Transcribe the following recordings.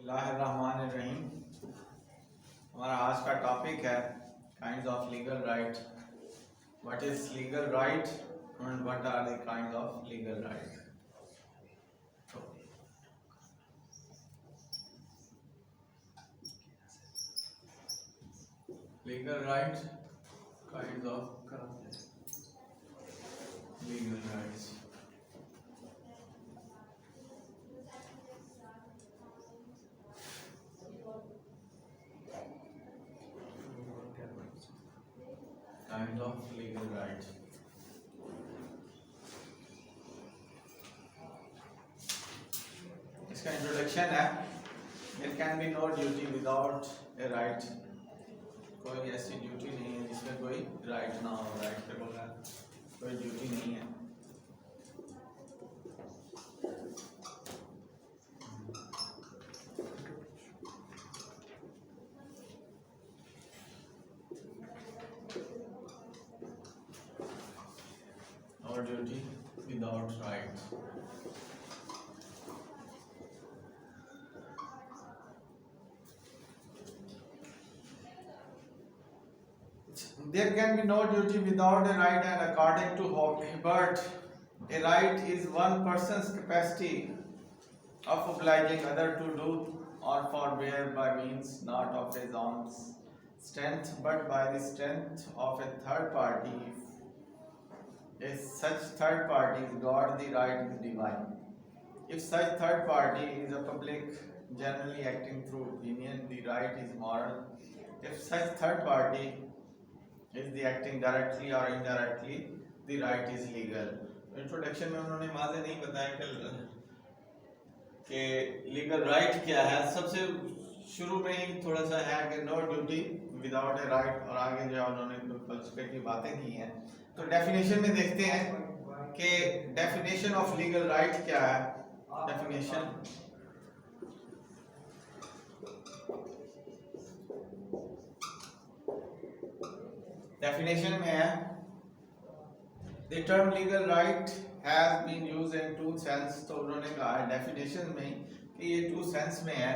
बिस्मिल्लाहिर्रहमानिर्रहीम। हमारा आज का टॉपिक है kinds of legal right. What is legal right and what are the kinds of legal right. Legal right, kinds of legal rights. Kind of legal rights. इसका introduction है, there can be no duty without a right। कोई ऐसी duty नहीं है जिसमें कोई right ना हो। राइट के बगैर कोई ड्यूटी नहीं है। No duty without right। There can be no duty without a right, and according to Hibbert, a right is one person's capacity of obliging other to do or forbear by means not of his own strength but by the strength of a third party. If such third party is God, the right is divine. If such third party is a public generally acting through opinion, the right is moral. If such third party is the acting directly or indirectly, the right is legal। Introduction में उन्होंने वाज़े नहीं बताया कि legal right क्या है। सबसे शुरू में ही थोड़ा सा है कि no duty without a right, और आगे जो उन्होंने फलसफे की बातें की हैं। तो डेफिनेशन में देखते हैं कि डेफिनेशन ऑफ लीगल राइट क्या है। डेफिनेशन में है, the term legal right has been used in two sense. तो उन्होंने कहा है डेफिनेशन में कि ये टू सेंस में है।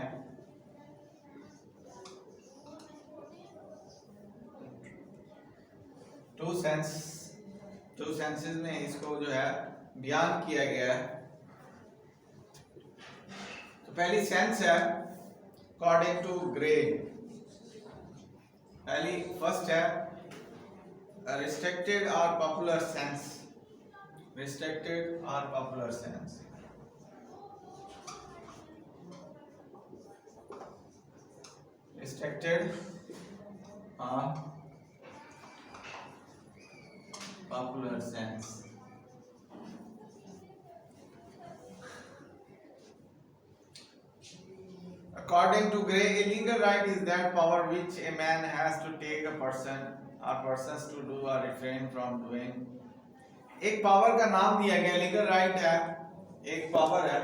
टू सेंसेस में इसको जो है बयान किया गया है। तो पहली सेंस है अकॉर्डिंग टू ग्रे। पहली फर्स्ट है restricted or popular sense। restricted or popular sense। restricted or popular sense। According to Gray, a legal right is that power which a man has to take a person or persons to do or refrain from doing। एक power का नाम दिया गया, legal right है, एक power है।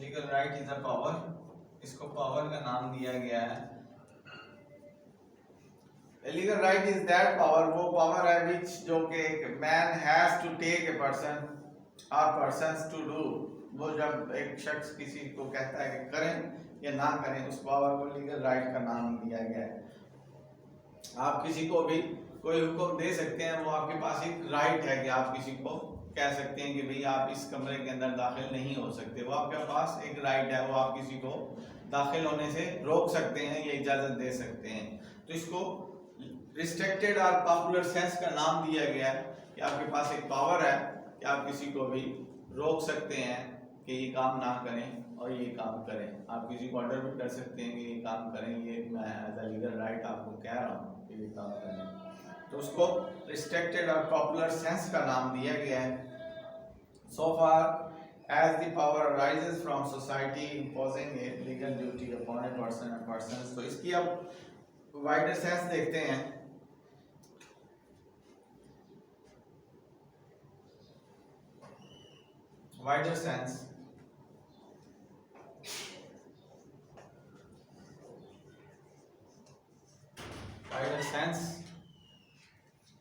Legal right is a power, इसको power का नाम दिया गया है। Legal right is that power, वो पावर है विच जो कि man has to take a person और पर्सन्स टू डू। वो जब एक शख्स किसी को कहता है कि करें या ना करें, उस पावर को लीगल राइट का नाम दिया गया है। आप किसी को भी कोई हुक्म दे सकते हैं, वो आपके पास एक राइट है कि आप किसी को कह सकते हैं कि भाई आप इस कमरे के अंदर दाखिल नहीं हो सकते। वो आपके पास एक राइट है, वो आप किसी को दाखिल होने से रोक सकते हैं या इजाज़त दे सकते हैं। तो इसको रिस्ट्रिक्टेड और पॉपुलर सेंस का नाम दिया गया है कि आपके पास एक पावर है कि आप किसी को भी रोक सकते हैं कि ये काम ना करें और ये काम करें। आप किसी को ऑर्डर भी कर सकते हैं कि ये काम करें, ये मैं एज अ लीगल राइट आपको कह रहा हूँ कि ये काम करें। तो उसको रिस्ट्रिक्टेड और पॉपुलर सेंस का नाम दिया गया है। So far as the power arises from society imposing a legal duty upon a person and persons। तो इसकी अब वाइडर सेंस देखते हैं। Wider sense,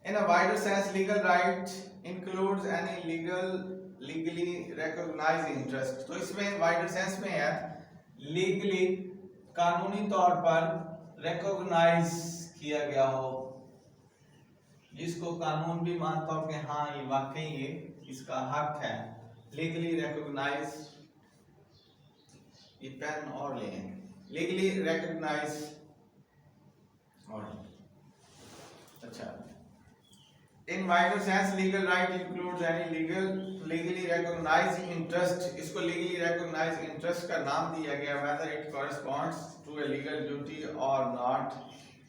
in a wider sense, legal right includes any legally recognized interest। तो इसमें wider sense में है legally कानूनी तौर पर रिकॉग्नाइज किया गया हो, जिसको कानून भी मानता हो कि हाँ ये वाकई ये इसका हक है, लीगली रिकॉग्नाइज, ये पेन और लें, लीगली रिकॉग्नाइज और अच्छा, in wider sense legal right includes any legally recognized interest, इसको legally recognized interest का नाम दिया गया whether it corresponds to a legal duty or not.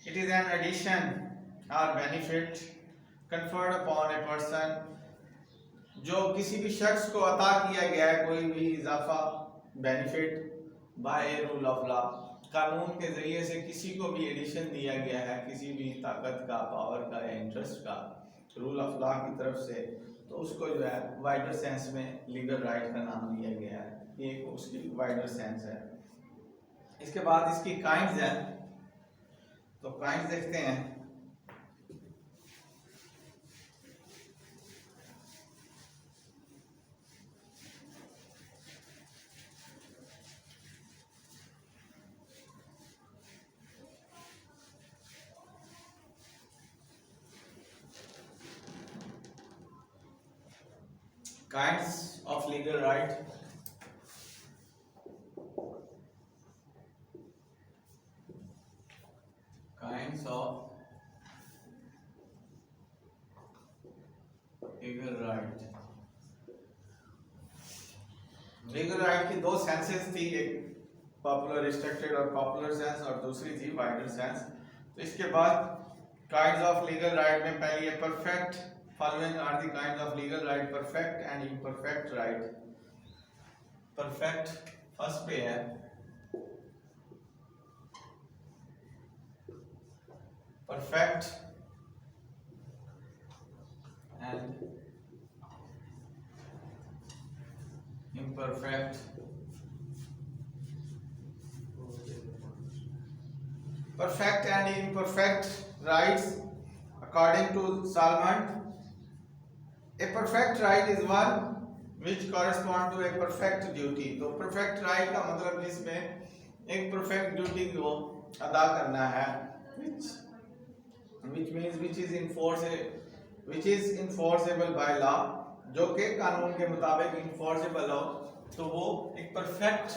It is an addition or benefit conferred upon a person, जो किसी भी शख्स को अता किया गया है कोई भी इजाफा benefit by a rule of law, कानून के जरिए से किसी को भी एडिशन दिया गया है किसी भी ताकत का, पावर का या इंटरेस्ट का रूल ऑफ लॉ की तरफ से, तो उसको जो है वाइडर सेंस में लीगल राइट का नाम दिया गया है, ये उसकी वाइडर सेंस है। इसके बाद इसकी काइंड्स हैं, तो काइंड्स देखते हैं। Kinds of legal right. Kinds of legal right. Legal right की दो सेंसेस थी, एक पॉपुलर रिस्ट्रिक्टेड और पॉपुलर सेंस और दूसरी थी वाइडर सेंस। तो इसके बाद काइंड्स ऑफ लीगल राइट में पहली है perfect, following are the kinds of legal right, perfect and imperfect right. Perfect first पे है, perfect and imperfect. Perfect and imperfect rights according to Salmond, a perfect right is one which correspond to a perfect duty. तो perfect right का मतलब जिसमें एक perfect duty को अदा करना है, which means which is enforceable by law, जो कि कानून के मुताबिक enforceable हो, तो वो एक perfect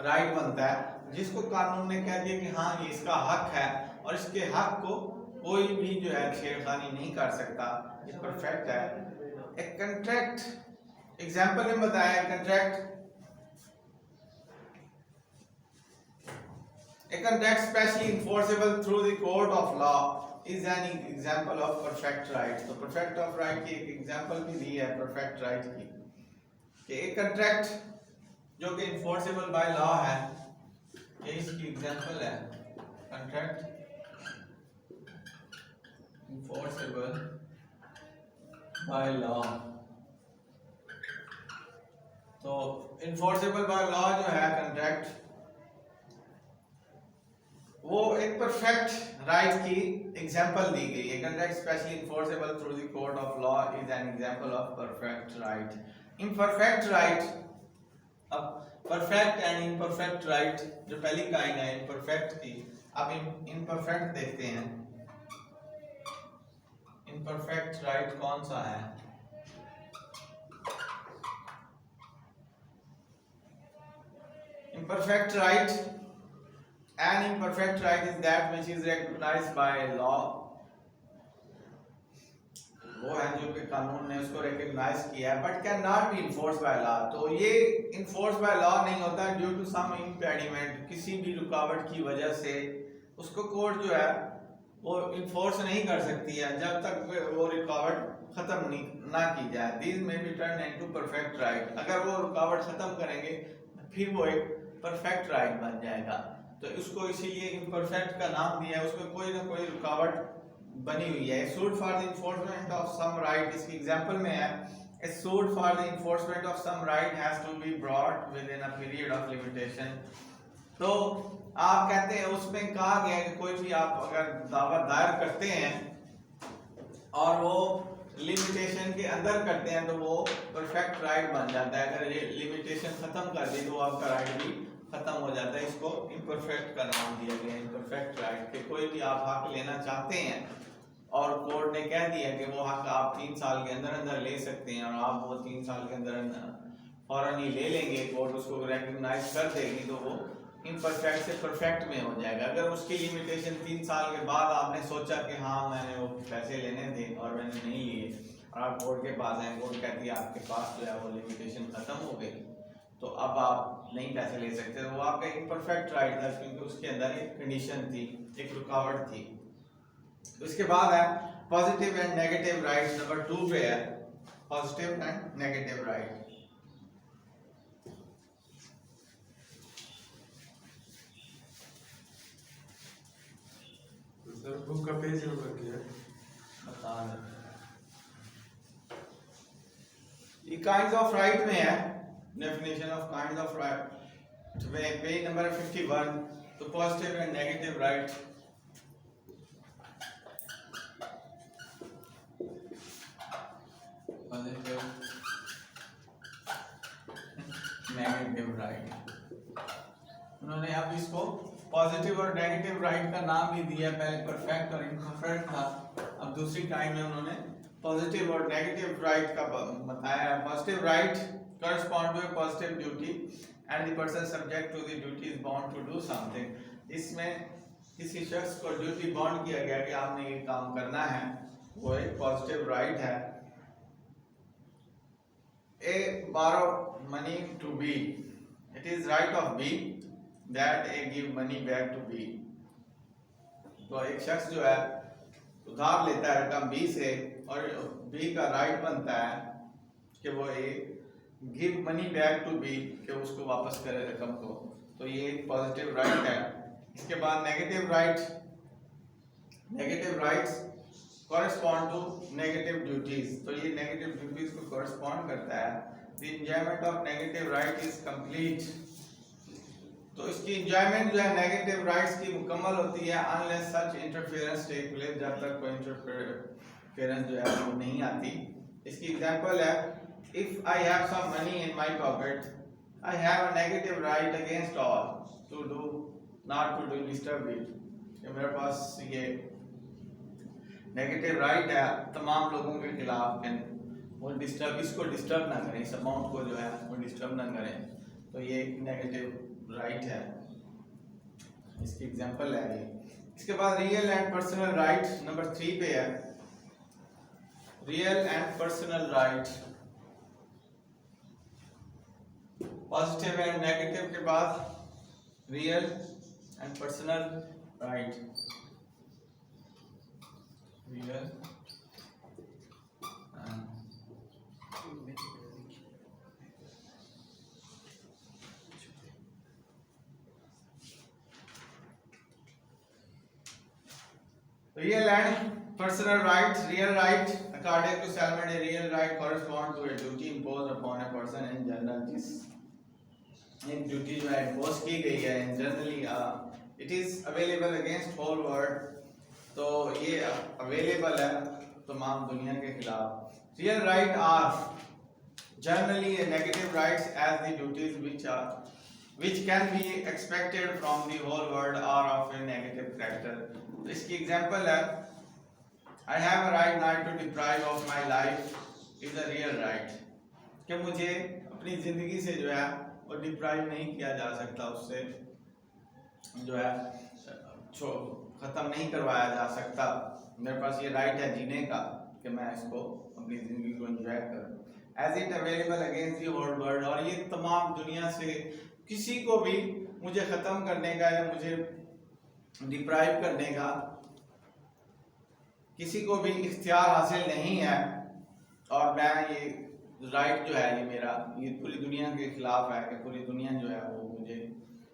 right बनता है जिसको कानून ने कह दिया कि हाँ ये इसका हक है और इसके हक को कोई भी जो है छेड़खानी नहीं कर सकता, ये परफेक्ट है। एक कंट्रैक्ट एग्जांपल में बताया, contract a contract specially enforceable through the court of law is an example of perfect right. तो perfect of right की एक एग्जांपल भी दी है perfect right की, कि एक कंट्रैक्ट जो कि enforceable by law है, ये इसकी एग्जांपल है, कंट्रैक्ट enforceable by law। तो enforceable by law जो है कंट्रैक्ट, वो एक परफेक्ट राइट की एग्जांपल दी गई है। Contract specially enforceable through the court of law is an example of perfect right. imperfect right, अब परफेक्ट एंड इम्परफेक्ट राइट जो पहली काइंड है इम्परफेक्ट की, अब इम्परफेक्ट देखते हैं। इम्परफेक्ट राइट कौन सा है? imperfect right, an imperfect right is that which is recognized by law, वो है जो कि कानून ने उसको रिकॉग्नाइज किया है, but can not be enforce bye law. तो ये इन्फोर्स बाय लॉ नहीं होता ड्यू टू सम इम्पेडिमेंट, किसी भी रुकावट की वजह से उसको कोर्ट जो है वो इन्फोर्स नहीं कर सकती है जब तक वो रुकावट खत्म ना की जाए। This may be turn into perfect right, अगर वो रुकावट खत्म करेंगे फिर वो एक परफेक्ट राइट बन जाएगा। तो इसको इसीलिए इम्परफेक्ट का नाम दिया है, उसमें कोई ना कोई रुकावट बनी हुई है। Suit for the enforcement of some right, इसकी एग्जांपल में है, a suit for the enforcement of some right has to be brought within a period of limitation। तो आप कहते हैं उसमें कहा गया है कि कोई भी आप अगर दावा दायर करते हैं और वो लिमिटेशन के अंदर करते हैं तो वो परफेक्ट राइट बन जाता है। अगर ये लिमिटेशन खत्म कर दी तो आपका राइट भी खत्म हो जाता है। इसको इम्परफेक्ट का नाम दिया गया, इम्परफेक्ट राइट। कि कोई भी आप हक लेना चाहते हैं और कोर्ट ने कह दिया कि वो हक आप 3 साल के अंदर अंदर ले सकते हैं, और आप वो 3 साल के अंदर अंदर फौरन ही ले लेंगे, कोर्ट उसको रिकग्नाइज कर देगी, तो वो इम्परफेक्ट से परफेक्ट में हो जाएगा। अगर उसकी लिमिटेशन 3 साल के बाद आपने सोचा कि हाँ मैंने वो पैसे लेने थे और मैंने नहीं लिए, और आप कोर्ट के पास आए, कोर्ट कहती है आपके पास जो है वो लिमिटेशन खत्म हो गई, तो अब आप नहीं पैसे ले सकते, तो वो आपका इम्परफेक्ट राइट था, क्योंकि उसके अंदर एक कंडीशन थी, एक रुकावट थी। उसके बाद है positive and negative right, number 2 पे है positive and negative right. Sir book का पेज नंबर क्या है? बता दें, ये काइंड्स ऑफ राइट में है, definition of kinds of right में पेज नंबर 51। तो positive and negative right, positive negative right, उन्होंने अब इसको पॉजिटिव और नेगेटिव राइट का नाम भी दिया, पहले परफेक्ट और इम्परफेक्ट था, अब दूसरी टाइम में उन्होंने पॉजिटिव और नेगेटिव राइट का बताया। Positive right correspond to a positive duty and the person subject to the duty is bound to do something। इसमें किसी शख्स को ड्यूटी बॉन्ड किया गया कि आपने ये काम करना है, वो एक पॉजिटिव राइट है। A borrow money to B, it is right of B that A give money back to B। तो एक शख्स जो है उधार लेता है रकम B से, और B का राइट बनता है कि वो A give money back to B, कि उसको वापस करे रकम को, तो ये एक पॉजिटिव राइट है। इसके बाद negative right, negative rights correspond to negative duties, तो ये नेगेटिव ड्यूटीज को कॉरेस्पॉन्ड करता है। The enjoyment of negative right is complete, तो इसकी एंजॉयमेंट जो है नेगेटिव राइट्स की मुकम्मल होती है अनलेस सच इंटरफेरेंस टेक प्लेस, जब तक कोई इंटरफेरेंस जो है वो नहीं आती। इसकी एग्जांपल है, if I have some money in my pocket, I have a negative right against all to do not to do disturb it। कि मेरे पास ये नेगेटिव राइट है तमाम लोगों के खिलाफ कि वो डिस्टर्ब, इसको डिस्टर्ब ना करें, इस अमाउंट को जो है वो डिस्टर्ब ना करें, तो ये एक नेगेटिव राइट है। इसकी एग्जांपल है ये। इसके बाद real and personal right, number 3 पे है real and personal right. Positive and negative के बाद real and personal right, real real and personal rights। real right according to Salman, a real right corresponds to a duty imposed upon a person in general। जिस एक duty जो है impose की गई है in generally, it is available against whole world, तो ये available है तमाम दुनिया के खिलाफ। Real right are generally negative rights as the duties which can be expected from the whole world are of a negative character। तो इसकी example है, I have a right not to deprive of my life is a real right, कि मुझे अपनी जिंदगी से जो है वो डिप्राइव नहीं किया जा सकता, उससे जो है खत्म नहीं करवाया जा सकता। मेरे पास ये राइट है जीने का कि मैं इसको अपनी जिंदगी को एंजॉय करूं। As it available against the whole world, और ये तमाम दुनिया से किसी को भी मुझे खत्म करने का या मुझे डिप्राइव करने का किसी को भी इख्तियार हासिल नहीं है, और मैं ये राइट जो है ये मेरा ये पूरी दुनिया के खिलाफ है कि पूरी दुनिया जो है वो मुझे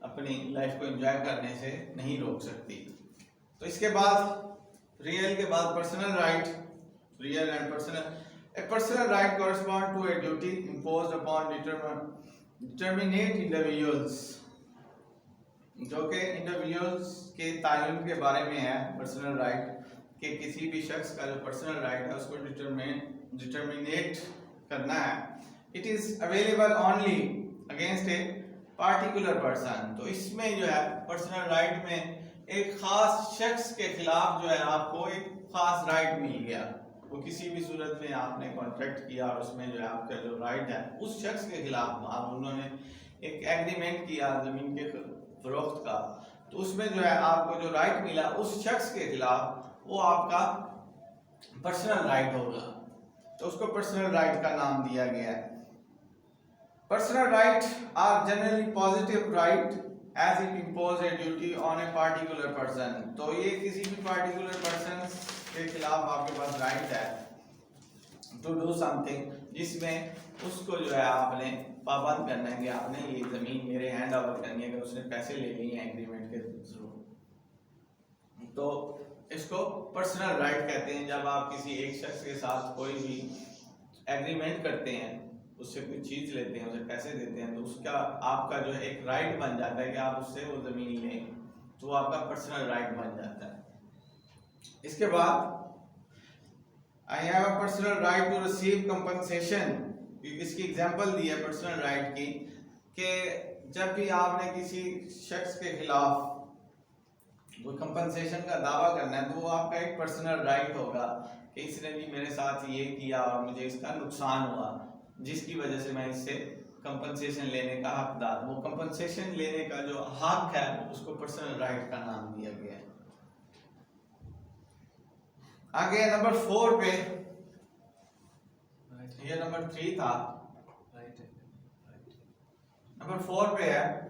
अपनी लाइफ को एंजॉय करने से नहीं रोक सकती। तो इसके बाद रियल के बाद personal right, real and personal. A personal right correspond to a duty imposed upon determinate individuals, जो कि इंडिविजुअल्स के तायुन के बारे में है पर्सनल राइट, कि किसी भी शख्स का जो पर्सनल राइट है उसको डिटरमिनेट करना है। It is available only against A particular person, तो इसमें जो है पर्सनल राइट में एक खास शख्स के खिलाफ जो है आपको एक खास राइट मिल गया। वो किसी भी सूरत में आपने कॉन्ट्रैक्ट किया और उसमें जो है आपका जो राइट है उस शख्स के खिलाफ आप उन्होंने एक एग्रीमेंट किया ज़मीन के फरोख्त का, तो उसमें जो है आपको जो राइट मिला उस शख्स के खिलाफ वो आपका पर्सनल राइट होगा, तो उसको पर्सनल राइट का नाम दिया गया है। Personal right are generally positive right as it impose a duty on a particular person, तो ये किसी भी पार्टिकुलर पर्सन के खिलाफ आपके पास राइट है टू डू समथिंग, जिसमें उसको जो है आपने पाबंद करना है कि आपने ये जमीन मेरे हैंड ओवर करनी है, अगर उसने पैसे ले लिए हैं एग्रीमेंट के थ्रू, तो इसको पर्सनल राइट कहते हैं। जब आप किसी एक शख्स के साथ कोई भी एग्रीमेंट करते हैं, उससे कोई चीज लेते हैं, उसे पैसे देते हैं, तो उसका आपका जो है एक राइट बन जाता है कि आप उससे वो जमीन लें, तो आपका पर्सनल राइट बन जाता है। इसके बाद I have a personal right to receive compensation, इसकी एग्जांपल दी है पर्सनल राइट की कि जब भी आपने किसी शख्स के खिलाफ वो कंपनसेशन का दावा करना है, तो वो आपका एक पर्सनल राइट होगा कि इसने भी मेरे साथ ये किया और मुझे इसका नुकसान हुआ, जिसकी वजह से मैं इससे कंपनसेशन लेने का हकदार, वो कंपनसेशन लेने का जो हक है उसको पर्सनल राइट का नाम दिया गया है। आगे नंबर 4 पे, ये नंबर 3 था, नंबर 4 पे है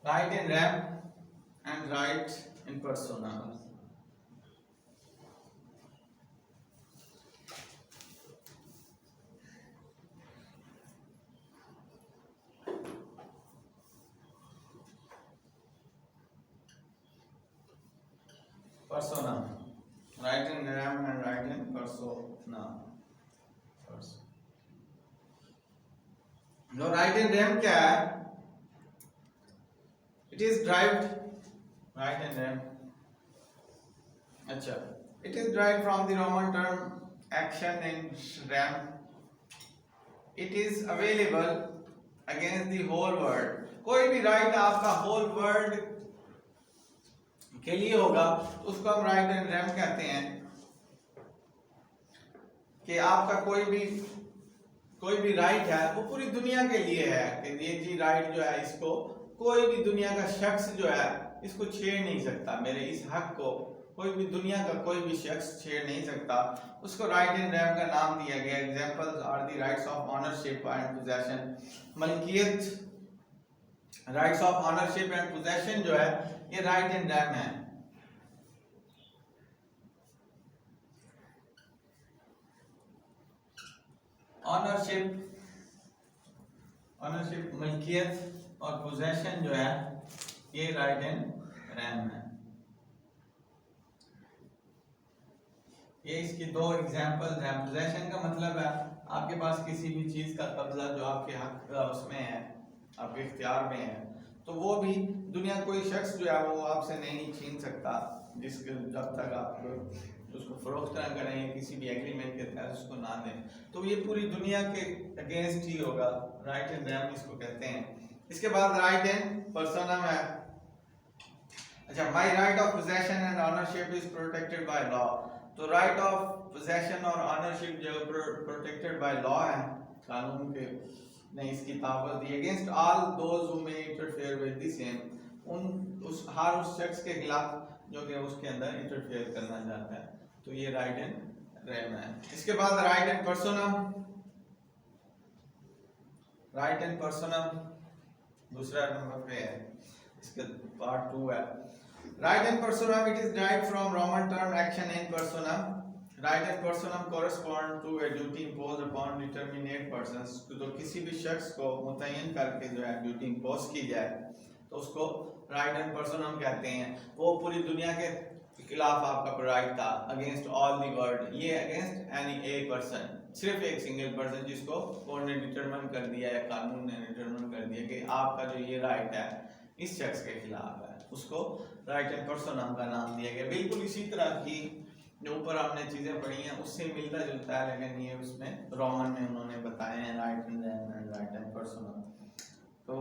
right in rem and right in persona। persona, right in rem and right in persona। जो right in rem क्या है? It is derived, right in rem, अच्छा, it is derived from the Roman term action in rem। It is available against the whole world। कोई भी right आपका whole world के लिए होगा तो उसको हम राइट इन रेम कहते हैं, कि आपका कोई भी राइट है वो पूरी दुनिया के लिए है, कि ये जी राइट जो है इसको कोई भी दुनिया का शख्स जो है इसको छेड़ नहीं सकता, मेरे इस हक को कोई भी दुनिया का कोई भी शख्स छेड़ नहीं सकता, उसको राइट इन रेम का नाम दिया गया। Examples are the rights of ownership and possession. मलकियत, rights of ownership and possession जो है ये राइट इन रेम है। ऑनरशिप मलकियत और पोजेशन जो है ये राइट इन रेम है। ये इसकी दो एग्जांपल्स हैं। पोजेशन का मतलब है आपके पास किसी भी चीज का कब्जा जो आपके हक उसमें है, आपके इख्तियार में है, तो वो भी दुनिया कोई शख्स जो है वो आपसे नहीं छीन सकता, जिसके जब तक आप उसको फरोख्त ना करें, किसी भी एग्रीमेंट के तहत उसको ना दें, तो ये पूरी दुनिया के अगेंस्ट ही होगा। राइट इन रेम इसको कहते हैं। इसके बाद राइट इन पर्सोना है। अच्छा, my right of possession and ownership is protected by law. तो राइट ऑफ पोजेशन और ऑनरशिप जो प्रोटेक्टेड बाय लॉ है, कानून के ने इसकी ताकत दी। Against all those who may interfere with the same, हर उस शख्स के खिलाफ जो कि उसके अंदर इंटरफेयर करना चाहता है, तो ये राइट इन रेम है। इसके बाद राइट इन पर्सोनम। राइट इन पर्सोनम दूसरा नंबर पे है, इसके पार्ट 2 है। Right in personam it is derived from Roman term action in personam। Right in personam correspond to a duty imposed upon determinate persons। तो किसी भी शख्स को मुतय्यन करके जो है ड्यूटी इम्पोज की जाए तो उसको राइट इन पर्सोनम कहते हैं। वो पूरी दुनिया के खिलाफ आपका राइट था, अगेंस्ट ऑल द वर्ल्ड, ये अगेंस्ट एनी ए पर्सन, सिर्फ एक सिंगल पर्सन जिसको कोर्ट ने डिटरमाइन कर दिया है, कानून ने डिटरमाइन कर दिया कि आपका जो ये राइट है इस शख्स के खिलाफ है, उसको राइट इन पर्सोनम का नाम दिया गया। बिल्कुल इसी तरह की जो ऊपर हमने चीजें पढ़ी हैं उससे मिलता जुलता है, लेकिन ये उसमें रोमन में उन्होंने बताए हैं right and right and personal. तो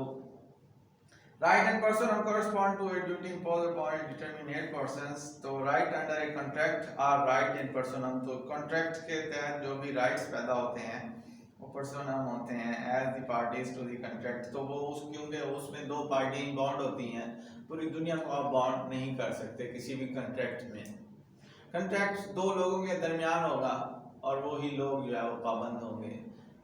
right and personal correspond to a duty imposed upon a determinate persons। तो right under a contract are right in personam। तो contract के तहत जो भी rights पैदा होते हैं वो personam होते हैं as the parties to the contract। तो वो उस क्योंकि उसमें दो पार्टी बॉन्ड होती हैं, पूरी दुनिया को आप बॉन्ड नहीं कर सकते किसी भी contract में। contract दो लोगों के दरमियान होगा और वो ही लोग जो है वो पाबंद होंगे।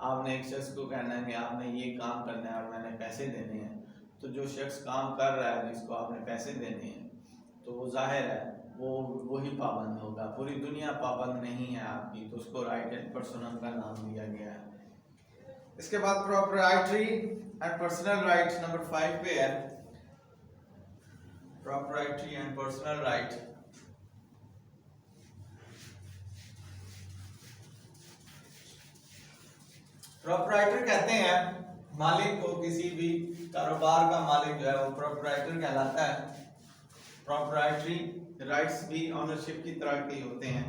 आपने एक शख्स को कहना है कि आपने ये काम करना है और मैंने पैसे देने हैं, तो जो शख्स काम कर रहा है जिसको आपने पैसे देने हैं तो वो जाहिर है वो ही पाबंद होगा, पूरी दुनिया पाबंद नहीं है आपकी, तो उसको राइट एंड पर्सनल का नाम दिया गया है। इसके बाद proprietary and personal right number 5 पे है, proprietary and personal right. Proprietor कहते हैं मालिक को, किसी भी कारोबार का मालिक जो है वो प्रोप्राइटर कहलाता है। प्रोप्राइटरी राइट्स भी ओनरशिप की तरह के होते हैं।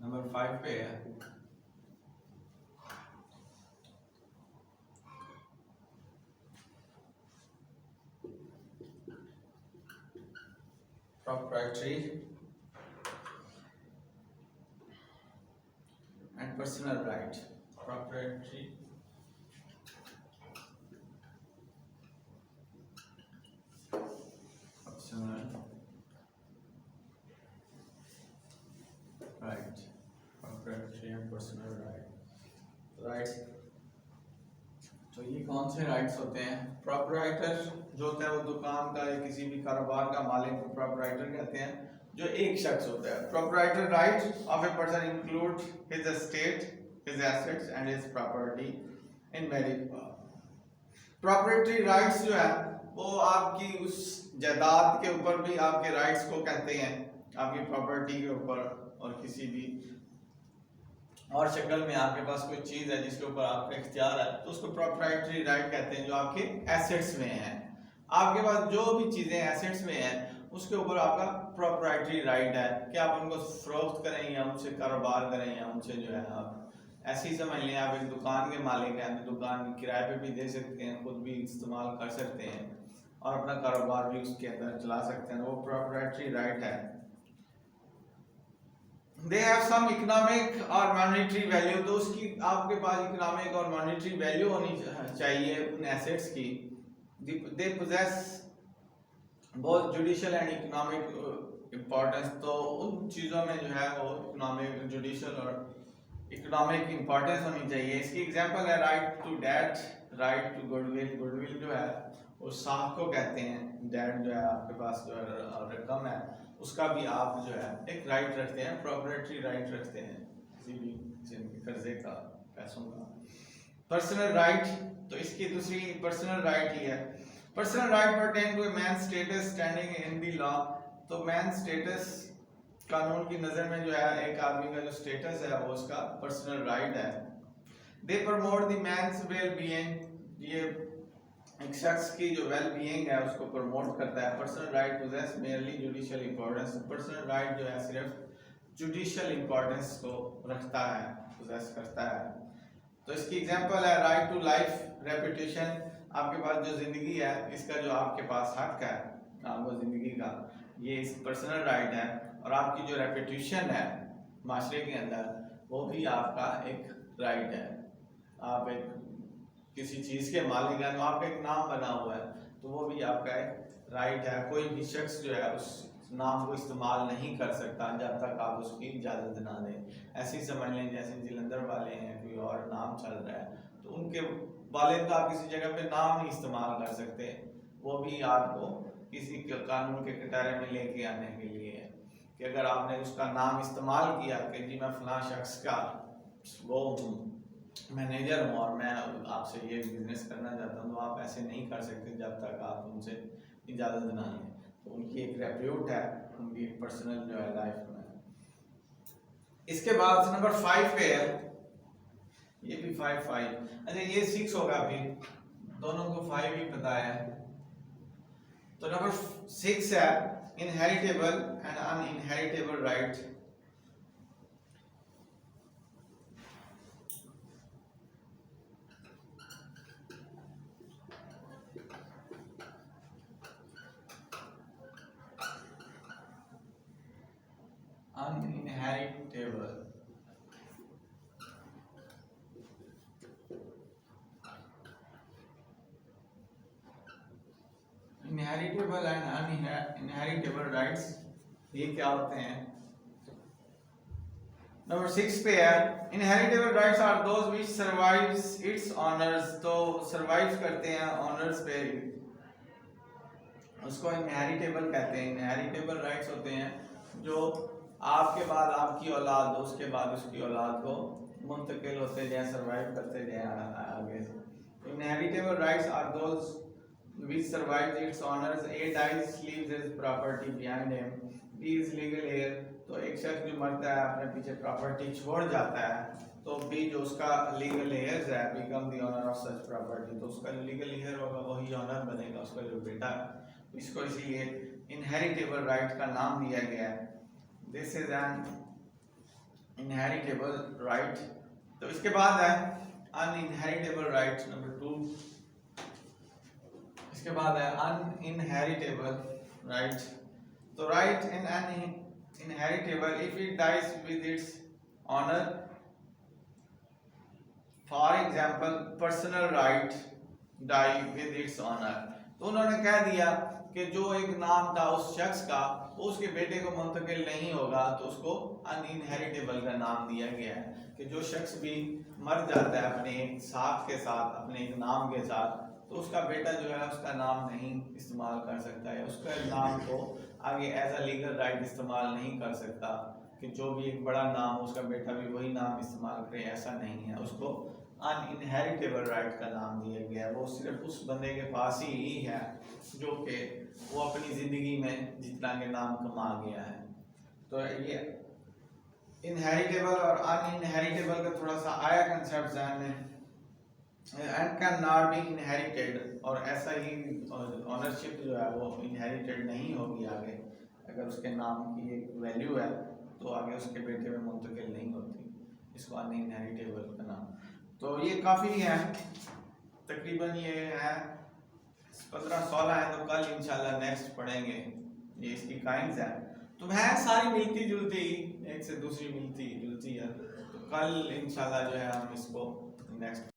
नंबर 5 पे है proprietary and personal right। proprietary personal right, proprietary and personal right। तो ये कौन से राइट्स होते हैं? प्रोप्राइटर जो होता है वो दुकान का या किसी भी कारोबार का मालिक को प्रोप्राइटर कहते हैं, जो एक शख्स होता है। Proprietor right of a person include his estate, his assets and his property in marriage. Property rights जो है वो आपकी उस जायदाद के ऊपर भी आपके राइट्स को कहते हैं, आपकी प्रॉपर्टी के ऊपर और किसी भी और शक्ल में आपके पास कोई चीज है जिसके ऊपर आपका इख्तियार है तो उसको प्रोप्राइटरी राइट कहते हैं, जो आपके एसेट्स में है। आपके पास जो भी चीजें एसेट्स में है उसके ऊपर आपका प्रोप्राइटरी राइट है कि आप उनको फरोख्त करें या उनसे कारोबार करें या उनसे जो है आप ऐसे ही समझ लें आप एक दुकान के मालिक हैं, तो दुकान किराए पे भी दे सकते हैं, खुद भी इस्तेमाल कर सकते हैं और अपना कारोबार भी उसके अंदर चला सकते हैं, वो प्रोप्राइटरी राइट है। They have some economic और monetary value। तो उसकी आपके पास इकोनॉमिक और मॉनेटरी वैल्यू होनी चाहिए उन एसेट्स की। They possess both judicial and economic importance। तो उन चीज़ों में जो है वो इकोनॉमिक, जुडिशियल और इकोनॉमिक इंपॉर्टेंस होनी चाहिए। इसकी एग्जांपल है right to debt, right to goodwill. Goodwill जो है वो साख को कहते हैं, डेट जो है आपके पास जो रकम है उसका भी आप जो है एक राइट रखते हैं, प्रोप्राइटरी राइट रखते हैं किसी भी कर्जे का, पैसों का। पर्सनल राइट, तो इसकी दूसरी पर्सनल राइट ही है। Personal right pertain to a man status standing in the law. तो मैन स्टेटस कानून की नजर में जो है एक आदमी का जो स्टेटस है वो उसका पर्सनल राइट है। They promote the man's well being. ये एक शख्स की जो वेल बीइंग है उसको प्रमोट करता है। Personal right possess merely judicial importance. Personal right जो है सिर्फ जुडिशियल इंपॉर्टेंस को रखता है, पोजेस करता है। तो इसकी एग्जांपल है राइट टू लाइफ, रेपुटेशन। आपके पास जो जिंदगी है इसका जो आपके पास हक है आपको जिंदगी का, ये इस पर्सनल राइट है। और आपकी जो रेपुटेशन है माशरे के अंदर वो भी आपका एक राइट है। आप एक किसी चीज के मालिक हैं तो आपका एक नाम बना हुआ है तो वो भी आपका एक राइट है। कोई भी शख्स जो है उस नाम को इस्तेमाल नहीं कर सकता जब तक आप उसकी इजाजत ना दें। ऐसे ही समझ लें जैसे जलंधर वाले हैं, कोई और नाम चल रहा है तो उनके वालिद का आप किसी जगह पे नाम नहीं इस्तेमाल कर सकते, वो भी आपको किसी कानून के कटारे में लेके आने के लिए है कि अगर आपने उसका नाम इस्तेमाल किया कि जी मैं फलां शख्स का वो मैनेजर हूँ और मैं आपसे ये बिजनेस करना चाहता हूँ, तो आप ऐसे नहीं कर सकते जब तक आप उनसे इजाज़त ना लें। तो उनकी एक रेप्यूट है, उनकी पर्सनल जो है लाइफ में। इसके बाद नंबर 5 पे है, ये भी 5 5, अच्छा ये 6 होगा, फिर दोनों को 5 ही पता है। तो नंबर 6 है inheritable and uninheritable right. Uninheritable inheritable and uninheritable rights, ये क्या होते हैं? नंबर 6 पे है inheritable rights are those which survives its owners. तो सर्वाइव करते हैं ऑनर्स पे, उसको इनहेरिटेबल कहते हैं। इनहेरिटेबल राइट्स होते हैं जो आपके बाद आपकी औलाद, उसके बाद उसकी औलाद को मुंतकिल होते जाए, सर्वाइव करते जाए आगे। Inheritable rights are those which survives its owners, A dies, leaves his property behind him, B is legal heir। तो एक शख्स जो मरता है अपने पीछे प्रॉपर्टी छोड़ जाता है, तो B जो उसका लीगल हेयर्स है become the owner of such property, तो उसका जो लीगल हेयर होगा वही ओनर बनेगा, उसका जो बेटा है। इसको इसलिए इनहेरिटेबल राइट का नाम दिया गया है। This is an inheritable right. तो इसके बाद है अनइनहेरिटेबल राइट नंबर 2। इसके बाद है अनइनहेरिटेबल राइट। तो right in uninheritable if it dies with its owner, for example personal right die with its owner. तो उन्होंने कह दिया कि जो एक नाम था उस शख्स का, वो उसके बेटे को मुंतकिल नहीं होगा, तो उसको अनइनहेरिटेबल का नाम दिया गया है। कि जो शख्स भी मर जाता है अपने एक साख के साथ, अपने एक नाम के साथ, तो उसका बेटा जो है उसका नाम नहीं इस्तेमाल कर सकता है, उसका नाम को आगे एज अ लीगल राइट इस्तेमाल नहीं कर सकता। कि जो भी एक बड़ा नाम हो उसका बेटा भी वही नाम इस्तेमाल करे, ऐसा नहीं है। उसको अनइनहेरिटेबल राइट का नाम दिया गया है। वो सिर्फ उस बंदे के पास ही है जो कि वो अपनी ज़िंदगी में जितना के नाम कमा गया है। तो ये इनहेरिटेबल और अनइनहेरिटेबल का थोड़ा सा आया कंसेप्ट ध्यान में। And can not be inherited, और ऐसा ही ऑनरशिप जो है वो इनहेरिटेड नहीं होगी आगे। अगर उसके नाम की एक वैल्यू है तो आगे उसके बेटे में मुंतकिल नहीं होती, इसको अनइनहेरिटेबल का नाम। तो ये काफ़ी है, तकरीबन ये है 15-16 है। तो कल इंशाल्लाह नेक्स्ट पढ़ेंगे, ये इसकी काइंड्स है। तो है सारी मिलती जुलती, एक से दूसरी मिलती जुलती है। तो कल इंशाल्लाह जो है हम इसको नेक्स्ट